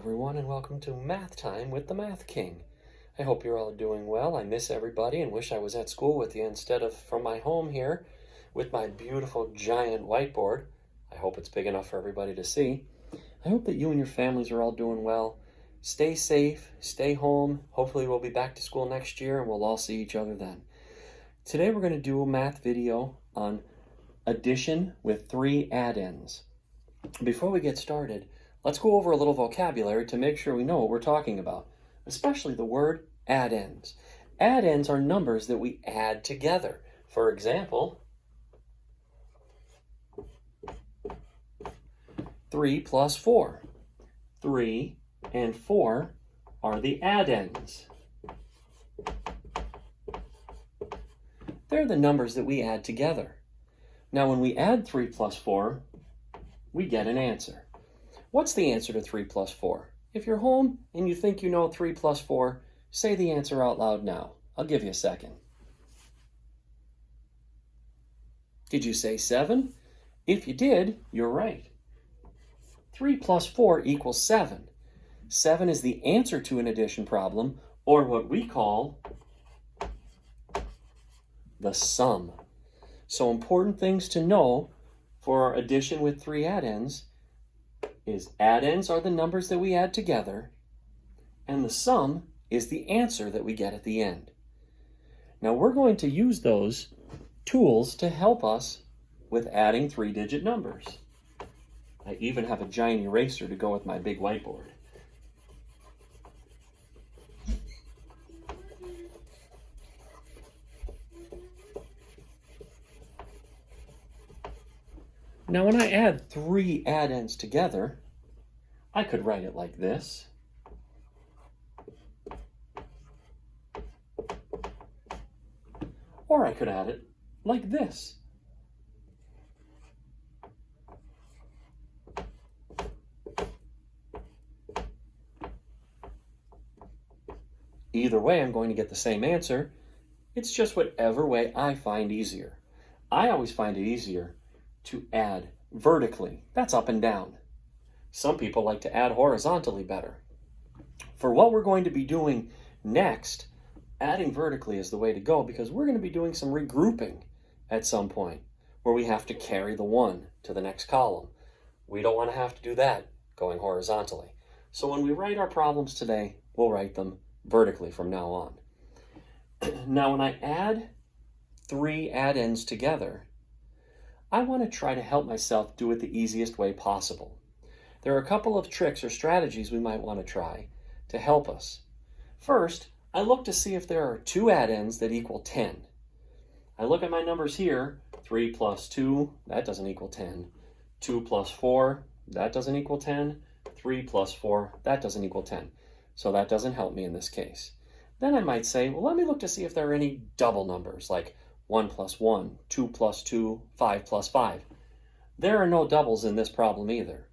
everyone, and welcome to Math Time with the Math King. I hope you're all doing well. I miss everybody and wish I was at school with you instead of from my home here with my beautiful giant whiteboard. I hope it's big enough for everybody to see. I hope that you and your families are all doing well. Stay safe, stay home. Hopefully we'll be back to school next year and we'll all see each other then. Today we're going to do a math video on addition with 3 addends. Before we get started, let's go over a little vocabulary to make sure we know what we're talking about, especially the word addends. Addends are numbers that we add together. For example, 3 plus 4. 3 and 4 are the addends. They're the numbers that we add together. Now when we add 3 plus 4, we get an answer. What's the answer to 3 plus 4? If you're home and you think you know 3 plus 4, say the answer out loud now. I'll give you a second. Did you say 7? If you did, you're right. 3 plus 4 equals 7. 7 is the answer to an addition problem, or what we call the sum. So important things to know for our addition with 3 addends is addends are the numbers that we add together, and the sum is the answer that we get at the end. Now we're going to use those tools to help us with adding 3-digit numbers. I even have a giant eraser to go with my big whiteboard. Now when I add 3 addends together, I could write it like this. Or I could add it like this. Either way, I'm going to get the same answer. It's just whatever way I find easier. I always find it easier to add vertically. That's up and down. Some people like to add horizontally better. For what we're going to be doing next, adding vertically is the way to go because we're going to be doing some regrouping at some point where we have to carry the 1 to the next column. We don't want to have to do that going horizontally. So when we write our problems today, we'll write them vertically from now on. Now when I add 3 addends together, I want to try to help myself do it the easiest way possible. There are a couple of tricks or strategies we might want to try to help us. First, I look to see if there are 2 addends that equal 10. I look at my numbers here, 3 plus 2, that doesn't equal 10. 2 plus 4, that doesn't equal 10. 3 plus 4, that doesn't equal 10. So that doesn't help me in this case. Then I might say, well, let me look to see if there are any double numbers, like 1 plus 1, 2 plus 2, 5 plus 5. There are no doubles in this problem either.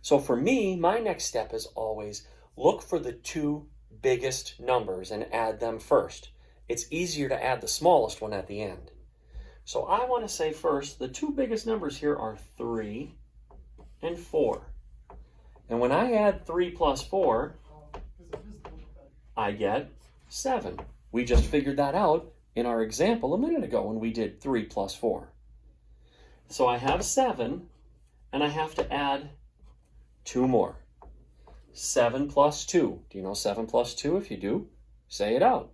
So for me, my next step is always look for the 2 biggest numbers and add them first. It's easier to add the smallest one at the end. So I want to say first, the 2 biggest numbers here are 3 and 4. And when I add 3 plus 4, I get 7. We just figured that out in our example a minute ago when we did 3 plus 4. So I have 7, and I have to add 2 more. 7 plus 2. Do you know 7 plus 2? If you do, say it out.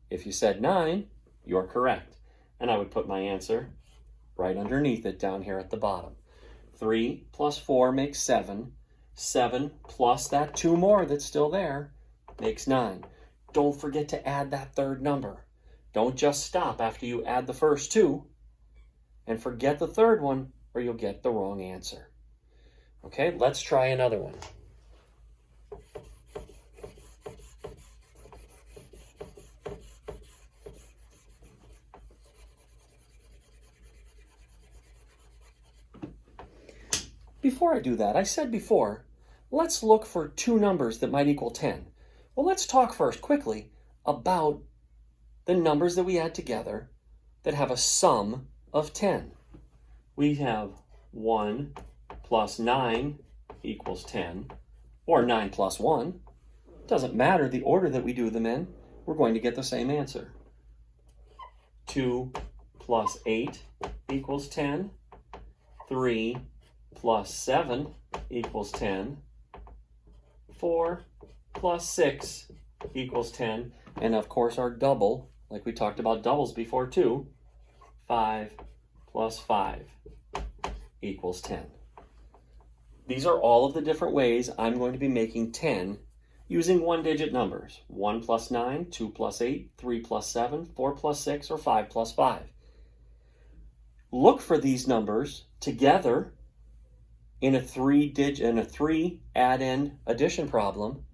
If you said 9, you're correct. And I would put my answer right underneath it down here at the bottom. 3 plus 4 makes 7. 7 plus that 2 more that's still there makes 9. Don't forget to add that 3rd number. Don't just stop after you add the first 2 and forget the 3rd one or you'll get the wrong answer. Okay, let's try another one. Before I do that, I said before, let's look for 2 numbers that might equal 10. Well, let's talk first quickly about the numbers that we add together that have a sum of 10. We have 1 plus 9 equals 10, or 9 plus 1. Doesn't matter the order that we do them in, we're going to get the same answer. 2 plus 8 equals 10. 3 plus 7 equals 10. 4 plus 6 equals 10. And of course our double, like we talked about doubles before too, 5 plus 5 equals 10. These are all of the different ways I'm going to be making 10 using one-digit numbers. 1 plus 9, 2 plus 8, 3 plus 7, 4 plus 6, or 5 plus 5. Look for these numbers together in a three add-end addition problem,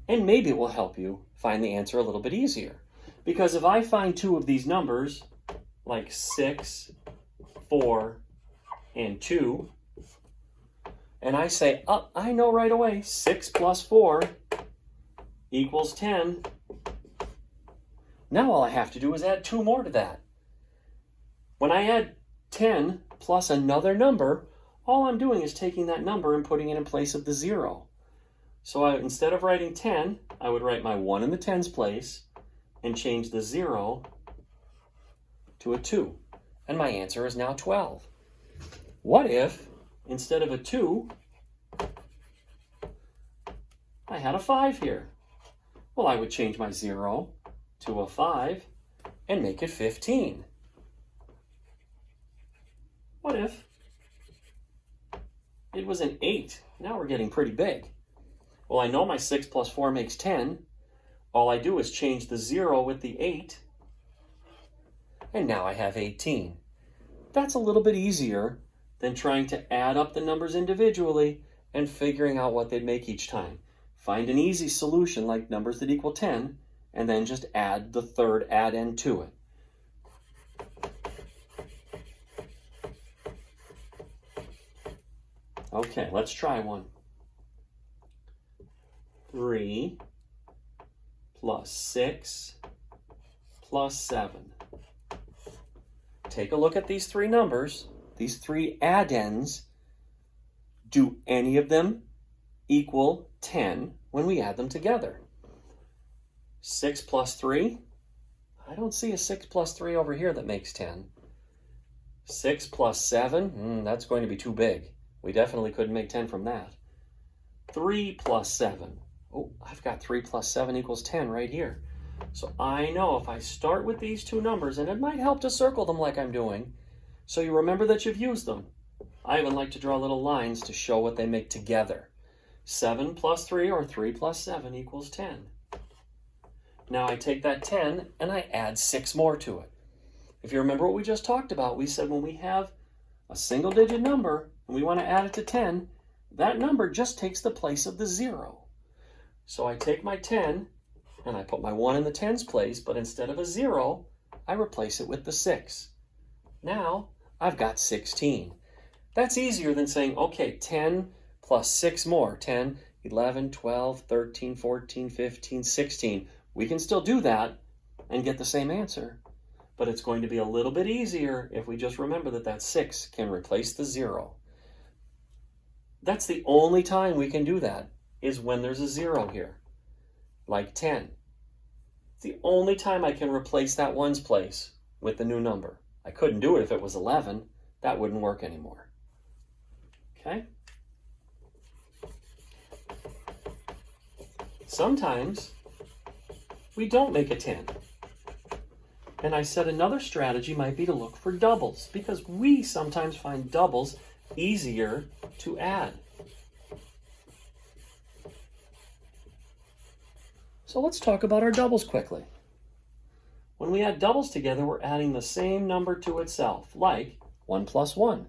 and maybe it will help you find the answer a little bit easier. Because if I find two of these numbers, like 6, 4, and 2, and I say, oh, I know right away, 6 plus 4 equals 10. Now all I have to do is add 2 more to that. When I add 10 plus another number, all I'm doing is taking that number and putting it in place of the 0. So instead of writing 10, I would write my 1 in the tens place and change the 0 to a 2. And my answer is now 12. What if, instead of a 2, I had a 5 here? Well, I would change my 0 to a 5 and make it 15. What if it was an 8? Now we're getting pretty big. Well, I know my 6 plus 4 makes 10. All I do is change the 0 with the 8, and now I have 18. That's a little bit easier than trying to add up the numbers individually and figuring out what they'd make each time. Find an easy solution like numbers that equal 10, and then just add the third addend to it. Okay, let's try one. 3 plus 6 plus 7. Take a look at these three numbers, these three addends. Do any of them equal 10 when we add them together? 6 plus 3? I don't see a 6 plus 3 over here that makes 10. 6 plus 7? That's going to be too big. We definitely couldn't make 10 from that. 3 plus 7. Oh, I've got 3 plus 7 equals 10 right here. So I know if I start with these two numbers, and it might help to circle them like I'm doing, so you remember that you've used them. I even like to draw little lines to show what they make together. 7 plus 3, or 3 plus 7, equals 10. Now I take that 10 and I add 6 more to it. If you remember what we just talked about, we said when we have a single digit number and we want to add it to 10, that number just takes the place of the 0. So I take my 10 and I put my 1 in the tens place, but instead of a 0, I replace it with the 6. Now I've got 16. That's easier than saying, okay, 10 plus 6 more, 10, 11, 12, 13, 14, 15, 16. We can still do that and get the same answer, but it's going to be a little bit easier if we just remember that that 6 can replace the 0. That's the only time we can do that, is when there's a 0 here, like 10. It's the only time I can replace that 1's place with the new number. I couldn't do it if it was 11. That wouldn't work anymore. Okay? Sometimes we don't make a 10. And I said another strategy might be to look for doubles, because we sometimes find doubles easier to add. So let's talk about our doubles quickly. When we add doubles together, we're adding the same number to itself, like 1 plus 1.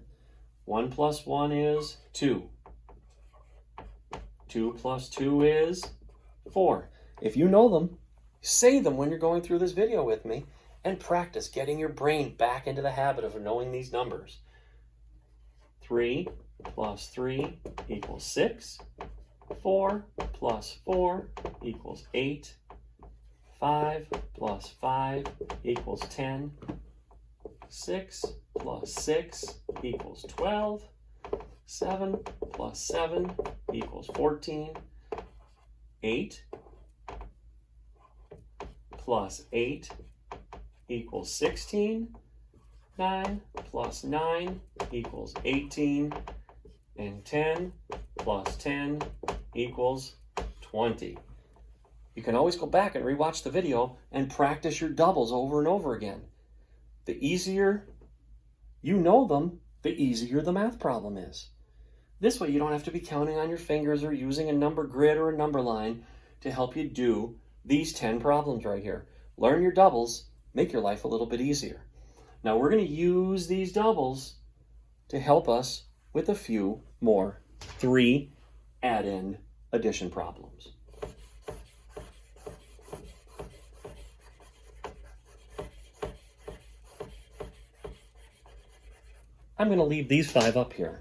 1 plus 1 is 2. 2 plus 2 is 4. If you know them, say them when you're going through this video with me, and practice getting your brain back into the habit of knowing these numbers. 3 plus 3 equals 6. 4 plus 4 equals 8. 5 plus 5 equals 10. 6 plus 6 equals 12. 7 plus 7 equals 14. 8 plus 8 equals 16. 9 plus 9 equals 18. And 10 plus 10 equals 20. You can always go back and rewatch the video and practice your doubles over and over again. The easier you know them, the easier the math problem is. This way you don't have to be counting on your fingers or using a number grid or a number line to help you do these 10 problems right here. Learn your doubles, make your life a little bit easier. Now we're going to use these doubles to help us with a few more 3 add-end addition problems. I'm going to leave these 5 up here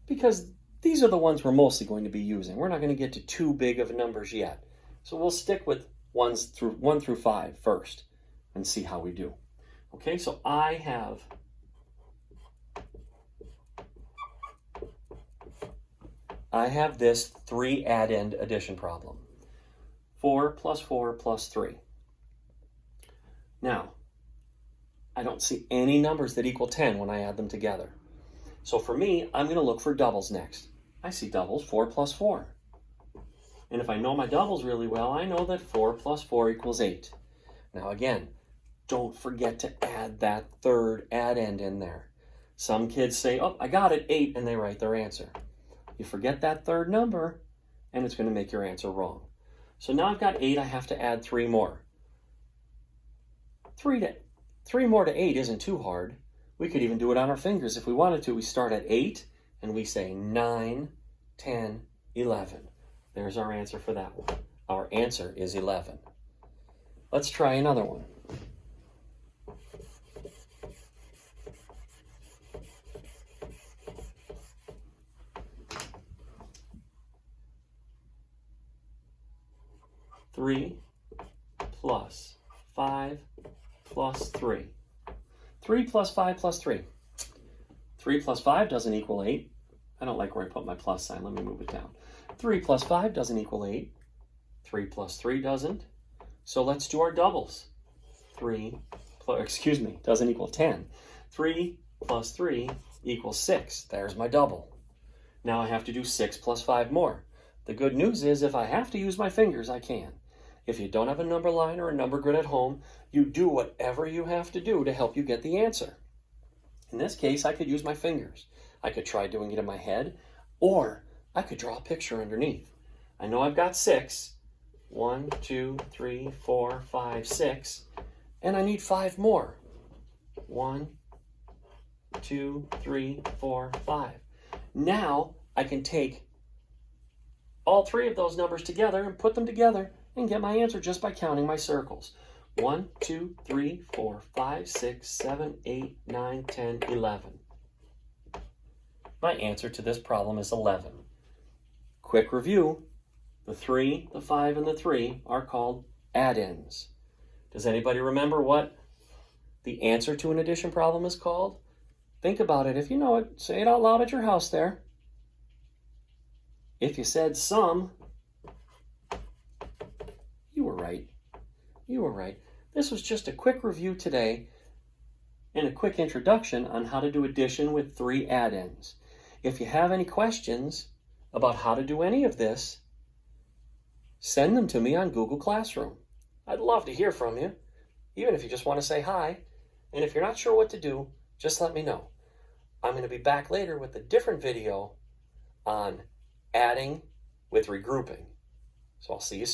because these are the ones we're mostly going to be using. We're not going to get to too big of numbers yet. So we'll stick with 1 through 5 first and see how we do. Okay, so I have this 3 add-end addition problem. 4 plus 4 plus 3. Now, I don't see any numbers that equal 10 when I add them together. So for me, I'm going to look for doubles next. I see doubles, 4 plus 4. And if I know my doubles really well, I know that 4 plus 4 equals 8. Now again, don't forget to add that third add-end in there. Some kids say, oh, I got it, 8, and they write their answer. You forget that third number, and it's going to make your answer wrong. So now I've got 8, I have to add 3 more. 3 more to 8 isn't too hard. We could even do it on our fingers if we wanted to. We start at 8, and we say 9, 10, 11. There's our answer for that one. Our answer is 11. Let's try another one. Three plus 5 plus 3. 3 plus 5 plus 3. 3 plus 5 doesn't equal 8. I don't like where I put my plus sign. Let me move it down. 3 plus 5 doesn't equal 8. 3 plus 3 doesn't. So let's do our doubles. doesn't equal 10. 3 plus 3 equals 6. There's my double. Now I have to do 6 plus 5 more. The good news is if I have to use my fingers, I can. If you don't have a number line or a number grid at home, you do whatever you have to do to help you get the answer. In this case, I could use my fingers. I could try doing it in my head, or I could draw a picture underneath. I know I've got 6. 1, 2, 3, 4, 5, 6. And I need 5 more. 1, 2, 3, 4, 5. Now I can take all 3 of those numbers together and put them together and get my answer just by counting my circles. 1, 2, 3, 4, 5, 6, 7, 8, 9, 10, 11. My answer to this problem is 11. Quick review. The 3, the 5, and the 3 are called addends. Does anybody remember what the answer to an addition problem is called? Think about it. If you know it, say it out loud at your house there. If you said sum, you were right. You were right. This was just a quick review today and a quick introduction on how to do addition with 3 addends. If you have any questions about how to do any of this, send them to me on Google Classroom. I'd love to hear from you, even if you just want to say hi. And if you're not sure what to do, just let me know. I'm going to be back later with a different video on adding with regrouping. So I'll see you soon.